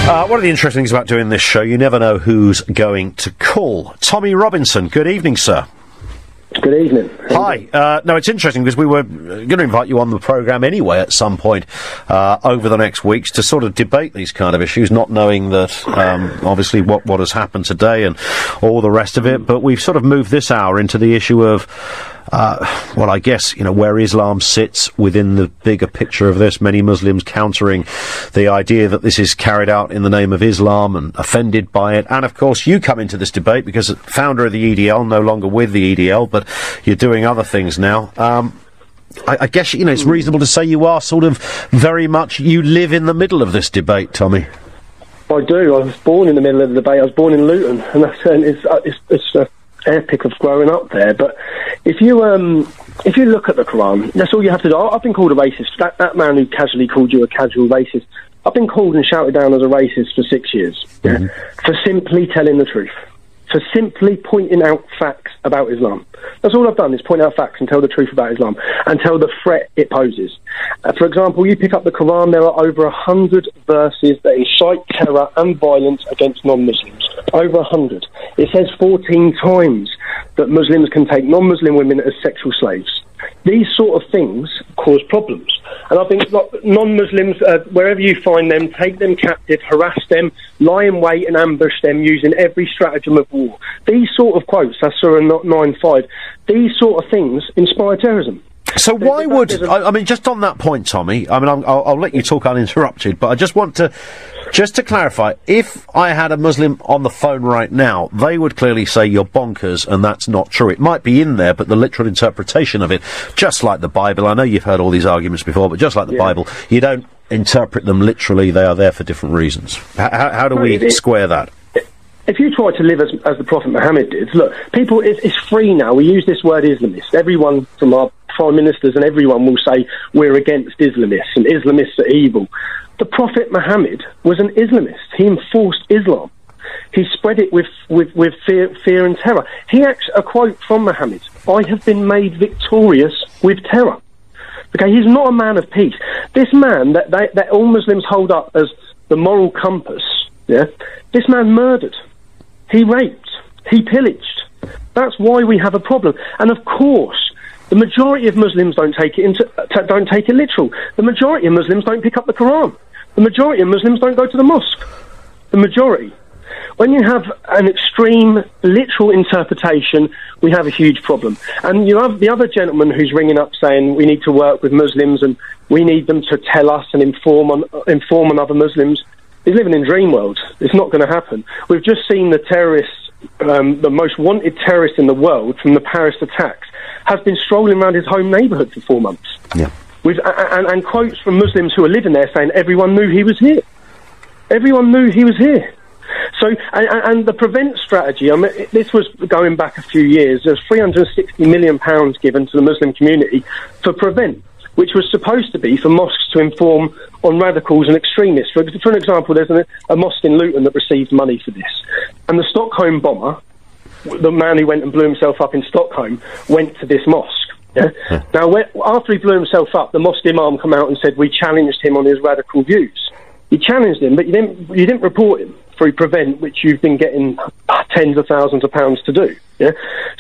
One of the interesting things about doing this show, you never know who's going to call. Tommy Robinson, good evening, sir. Good evening. Hi. No, it's interesting because we were going to invite you on the programme anyway at some point over the next weeks to sort of debate these kind of issues, not knowing that obviously what has happened today and all the rest of it. But we've sort of moved this hour into the issue of well, I guess, you know, where Islam sits within the bigger picture of this. Many Muslims countering the idea that this is carried out in the name of Islam and offended by it. And, of course, you come into this debate because founder of the EDL, no longer with the EDL, but you're doing other things now. I guess, you know, it's reasonable to say you are sort of very much, you live in the middle of this debate, Tommy. I do. I was born in the middle of the debate. I was born in Luton, and it's epic of growing up there. But if you look at the Quran, that's all you have to do. I've been called a racist. That man who casually called you a casual racist, I've been called and shouted down as a racist for 6 years, for simply telling the truth, for simply pointing out facts about Islam. That's all I've done, is point out facts and tell the truth about Islam and tell the threat it poses. For example, you pick up the Quran, there are over 100 verses that incite terror and violence against non-Muslims. Over 100. It says 14 times that Muslims can take non-Muslim women as sexual slaves. These sort of things cause problems. And I think non-Muslims, wherever you find them, take them captive, harass them, lie in wait and ambush them using every stratagem of war. These sort of quotes, that's Surah 9:5, these sort of things inspire terrorism. So why would, I mean, just on that point, Tommy, I mean, I'll let you talk uninterrupted, but I just want to, just to clarify, if I had a Muslim on the phone right now, they would clearly say you're bonkers, and that's not true. It might be in there, but the literal interpretation of it, just like the Bible, I know you've heard all these arguments before, but just like the Bible, you don't interpret them literally, they are there for different reasons. How do we square that? If you try to live as the Prophet Muhammad did, look, people, it's free now. We use this word Islamist. Everyone from our prime ministers and everyone will say we're against Islamists and Islamists are evil. The Prophet Muhammad was an Islamist. He enforced Islam. He spread it with fear and terror. He actually, a quote from Muhammad, "I have been made victorious with terror." Okay, he's not a man of peace. This man that all Muslims hold up as the moral compass, this man murdered. He raped. He pillaged. That's why we have a problem. And of course, the majority of Muslims don't take it literal. The majority of Muslims don't pick up the Quran. The majority of Muslims don't go to the mosque. The majority. When you have an extreme literal interpretation, we have a huge problem. And you have the other gentleman who's ringing up saying we need to work with Muslims and we need them to tell us and inform on other Muslims. He's living in dream world. It's not going to happen. We've just seen the terrorists, the most wanted terrorist in the world from the Paris attacks, has been strolling around his home neighbourhood for 4 months. Yeah. And quotes from Muslims who are living there saying everyone knew he was here. Everyone knew he was here. So, and the prevent strategy, I mean, this was going back a few years. There's £360 million given to the Muslim community for prevent, which was supposed to be for mosques to inform on radicals and extremists. For an example, there's a mosque in Luton that received money for this. And the Stockholm bomber, the man who went and blew himself up in Stockholm, went to this mosque. Yeah? Now, after he blew himself up, the mosque imam came out and said, we challenged him on his radical views. You challenged him, but you didn't report him through Prevent, which you've been getting tens of thousands of pounds to do. Yeah?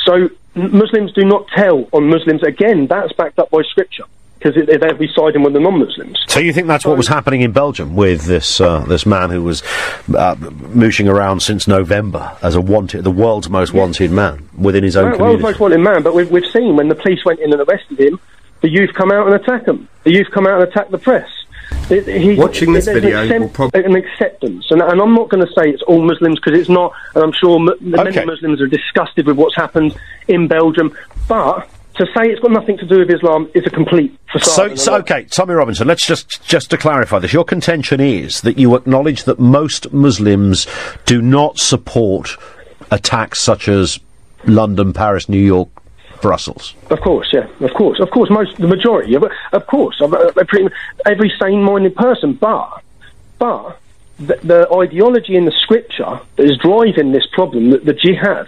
So Muslims do not tell on Muslims. Again, that's backed up by scripture, because they'll be siding with the non-Muslims. So you think that's what was happening in Belgium with this man who was mooshing around since November as the world's most wanted man within his own community? World's most wanted man, but we've seen when the police went in and arrested him, the youth come out and attack him. The youth come out and attack the press. Watching this video, an acceptance, and I'm not going to say it's all Muslims, because it's not, and I'm sure many Muslims are disgusted with what's happened in Belgium, but to say it's got nothing to do with Islam is a complete facade. So okay, Tommy Robinson, let's just to clarify this, your contention is that you acknowledge that most Muslims do not support attacks such as London, Paris, New York, Brussels. Of course, yeah, of course, the majority, of course, every sane-minded person, but the ideology in the scripture that is driving this problem, the jihad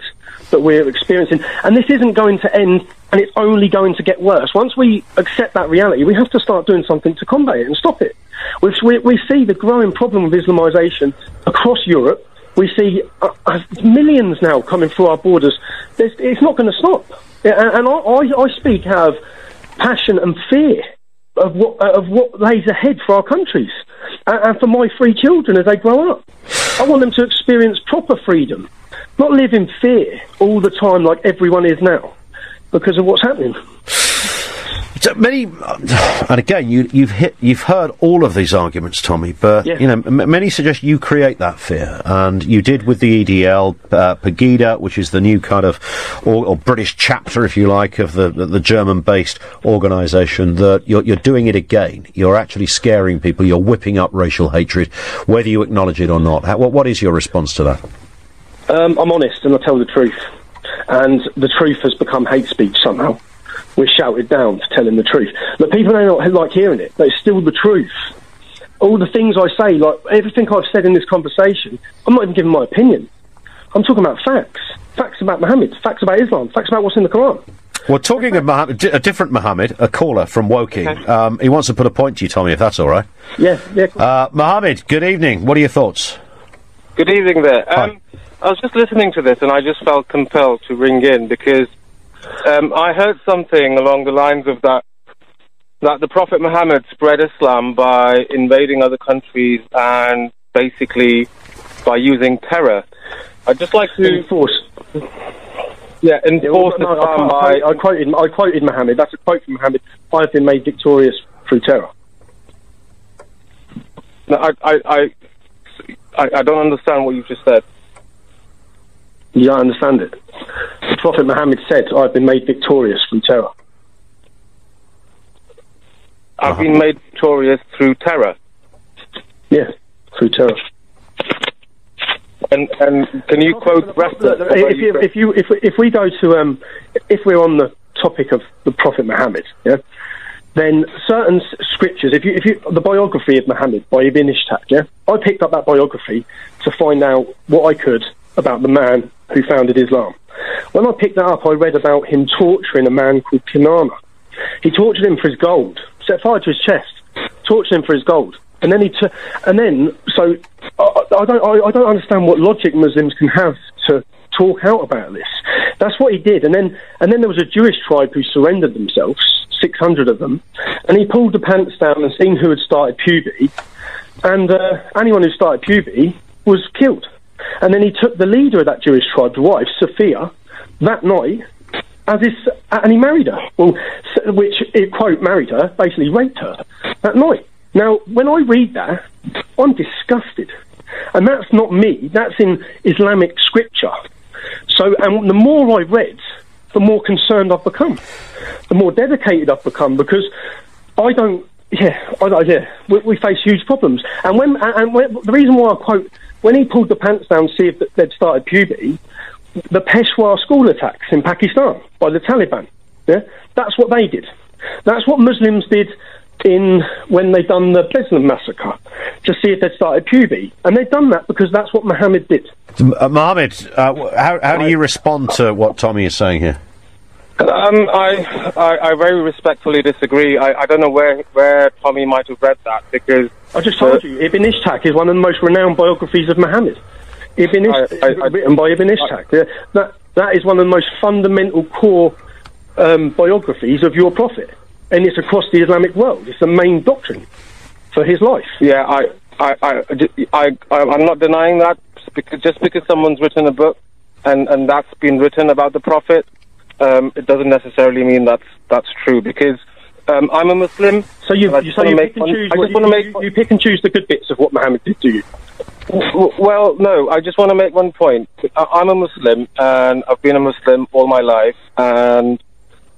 that we're experiencing, and this isn't going to end, and it's only going to get worse. Once we accept that reality, we have to start doing something to combat it and stop it. We see the growing problem of Islamisation across Europe. We see millions now coming through our borders. It's not going to stop. And I speak out of passion and fear of what lays ahead for our countries and for my 3 children as they grow up. I want them to experience proper freedom, not live in fear all the time like everyone is now because of what's happening. So many, and again, you've heard all of these arguments, Tommy. But you know, many suggest you create that fear, and you did with the EDL, Pegida, which is the new kind of or British chapter, if you like, of the German-based organisation. That you're doing it again. You're actually scaring people. You're whipping up racial hatred, whether you acknowledge it or not. What is your response to that? I'm honest, and I tell the truth. And the truth has become hate speech somehow. We're shouted down for telling the truth. But people may not like hearing it, but it's still the truth. All the things I say, like everything I've said in this conversation, I'm not even giving my opinion. I'm talking about facts. Facts about Muhammad, facts about Islam, facts about what's in the Quran. Well, talking of Muhammad, a different Muhammad, a caller from Woking, he wants to put a point to you, Tommy, if that's all right. Yeah. Cool. Mohammed, good evening. What are your thoughts? Good evening there. I was just listening to this and I just felt compelled to ring in because I heard something along the lines of that the Prophet Muhammad spread Islam by invading other countries and basically by using terror. I'd just like to enforce. Islam by... I quoted Muhammad. That's a quote from Muhammad. I've been made victorious through terror. No, I don't understand what you've just said. You don't understand it. The Prophet Muhammad said, I've been made victorious through terror. I've been made victorious through terror? Yeah, through terror. And can you quote the rest of it? If we go to, if we're on the topic of the Prophet Muhammad, yeah, then certain scriptures, if you the biography of Muhammad by Ibn Ishaq, yeah, I picked up that biography to find out what I could about the man who founded Islam. When I picked that up, I read about him torturing a man called Kinana. He tortured him for his gold, set fire to his chest, tortured him for his gold, and then so I don't understand what logic Muslims can have to talk out about this. That's what he did, and then there was a Jewish tribe who surrendered themselves, 600 of them, and he pulled the pants down and seen who had started puberty, and anyone who started puberty was killed. And then he took the leader of that Jewish tribe's wife, Sophia, that night, and he married her. Well, which, quote, married her, basically raped her that night. Now, when I read that, I'm disgusted. And that's not me, that's in Islamic scripture. So, and the more I read, the more concerned I've become. The more dedicated I've become, because we face huge problems. And the reason why I quote, when he pulled the pants down to see if they'd started puberty, the Peshawar school attacks in Pakistan by the Taliban, yeah, that's what they did. That's what Muslims did when they done the Beslan massacre, to see if they'd started puberty. And they'd done that because that's what Muhammad did. Mohammed, how do you respond to what Tommy is saying here? I very respectfully disagree. I don't know where Tommy might have read that, because I just told you, Ibn Ishaq is one of the most renowned biographies of Muhammad. Written by Ibn Ishaq. That is one of the most fundamental core biographies of your prophet, and it's across the Islamic world. It's the main doctrine for his life. Yeah, I'm not denying that, because someone's written a book and that's been written about the prophet, it doesn't necessarily mean that's true, because I'm a Muslim. So you pick and choose the good bits of what Muhammad did to you. Well, no, I just want to make one point. I'm a Muslim, and I've been a Muslim all my life, and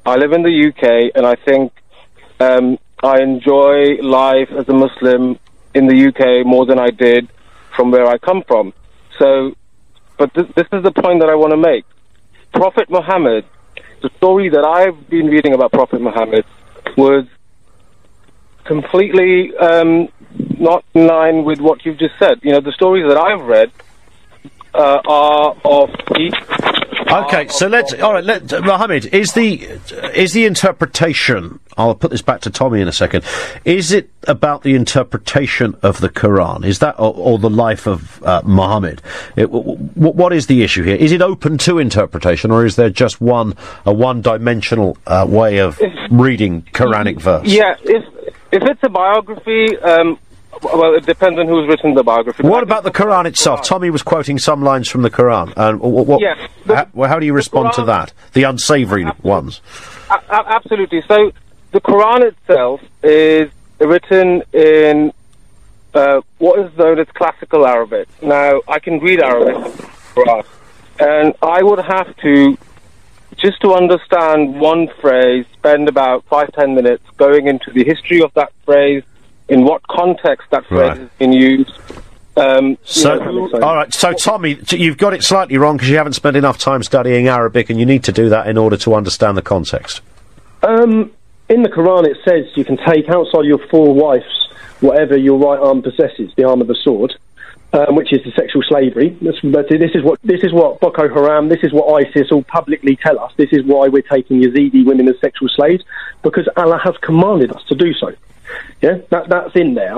I live in the UK, and I think I enjoy life as a Muslim in the UK more than I did from where I come from. So, but this is the point that I want to make. Prophet Muhammad, the story that I've been reading about Prophet Muhammad was completely not in line with what you've just said. You know, the stories that I've read are of Okay, so Mohammed, is the interpretation, I'll put this back to Tommy in a second, is it about the interpretation of the Quran? Is that, or the life of Muhammad? What is the issue here? Is it open to interpretation, or is there just a one-dimensional way of reading Quranic verse? Yeah, if it's a biography, well, it depends on who's written the biography. What about the Quran itself? Tommy was quoting some lines from the Quran. How do you respond to that? The unsavoury ones. Absolutely. So, the Quran itself is written in what is known as classical Arabic. Now, I can read Arabic, and I would have to, just to understand one phrase, spend about 5-10 minutes going into the history of that phrase, in what context that phrase has been used. All right, so Tommy, you've got it slightly wrong because you haven't spent enough time studying Arabic, and you need to do that in order to understand the context. In the Quran it says you can take outside your 4 wives whatever your right arm possesses, the arm of the sword, which is the sexual slavery. This is what Boko Haram, this is what ISIS all publicly tell us. This is why we're taking Yazidi women as sexual slaves, because Allah has commanded us to do so. Yeah, that's in there.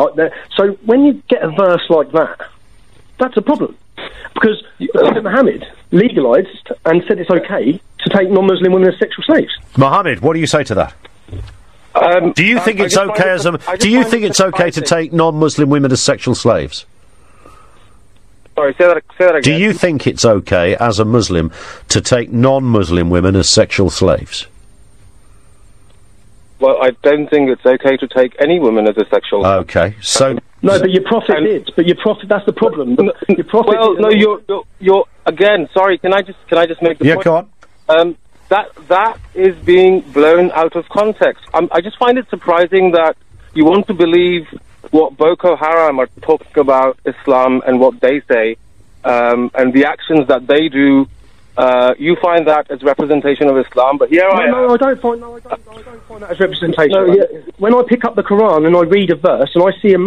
So when you get a verse like that, that's a problem. Because Prophet Muhammad legalised and said it's okay to take non-Muslim women as sexual slaves. Mohammed, what do you say to that? Do you think it's okay to take non-Muslim women as sexual slaves? Sorry, say that again. Do you think it's okay as a Muslim to take non-Muslim women as sexual slaves? Well, I don't think it's okay to take any woman as a sexual. Okay, so no, but your prophet did. But your prophet, that's the problem. Your prophet. Well, no, you're again. Sorry, can I just make the point? Yeah, go on. That is being blown out of context. I just find it surprising that you want to believe what Boko Haram are talking about Islam and what they say, and the actions that they do. You find that as representation of Islam, but here I am. No, I don't find that as representation. No, when I pick up the Quran and I read a verse and I see a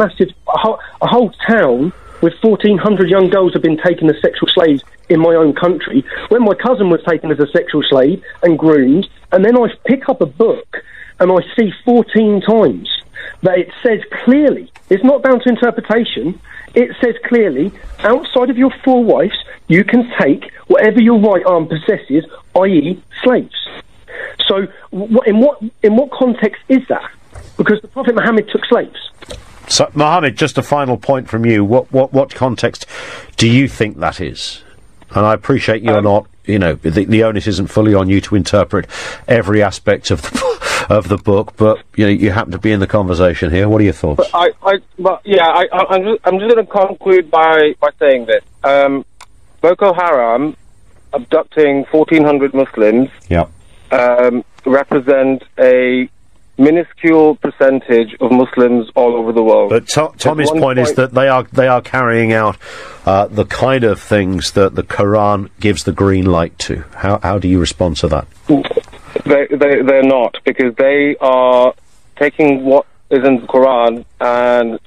whole town with 1,400 young girls have been taken as sexual slaves in my own country, when my cousin was taken as a sexual slave and groomed, and then I pick up a book and I see 14 times that it says clearly, it's not down to interpretation, it says clearly, outside of your 4 wives, you can take whatever your right arm possesses, i.e. slaves. So in what context is that? Because the Prophet Muhammad took slaves. So, Mohammed, just a final point from you. What context do you think that is? And I appreciate you're not, the onus isn't fully on you to interpret every aspect of the book, but you happen to be in the conversation here. What are your thoughts? I'm just going to conclude by saying this. Boko Haram abducting 1,400 Muslims represent a minuscule percentage of Muslims all over the world. But Tommy's point is that they are carrying out the kind of things that the Quran gives the green light to. How do you respond to that? They're not, because they are taking what is in the Quran and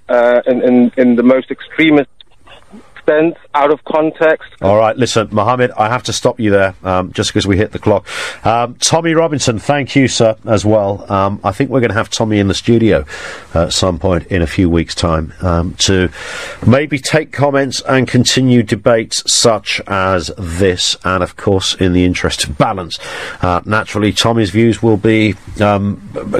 in the most extremist sense, out of context. All right, listen, Mohammed, I have to stop you there, just because we hit the clock. Tommy Robinson, thank you, sir, as well. I think we're going to have Tommy in the studio at some point in a few weeks' time to maybe take comments and continue debates such as this, and of course, in the interest of balance. Naturally, Tommy's views will be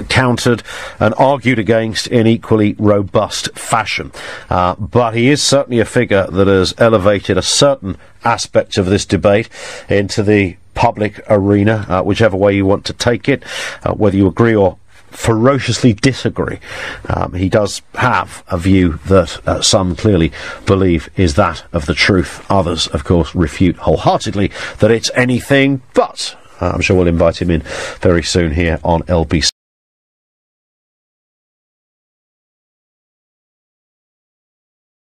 countered and argued against in equally robust fashion. But he is certainly a figure that has elevated a certain aspect of this debate into the public arena, whichever way you want to take it, whether you agree or ferociously disagree. He does have a view that some clearly believe is that of the truth. Others, of course, refute wholeheartedly that it's anything but. I'm sure we'll invite him in very soon here on LBC.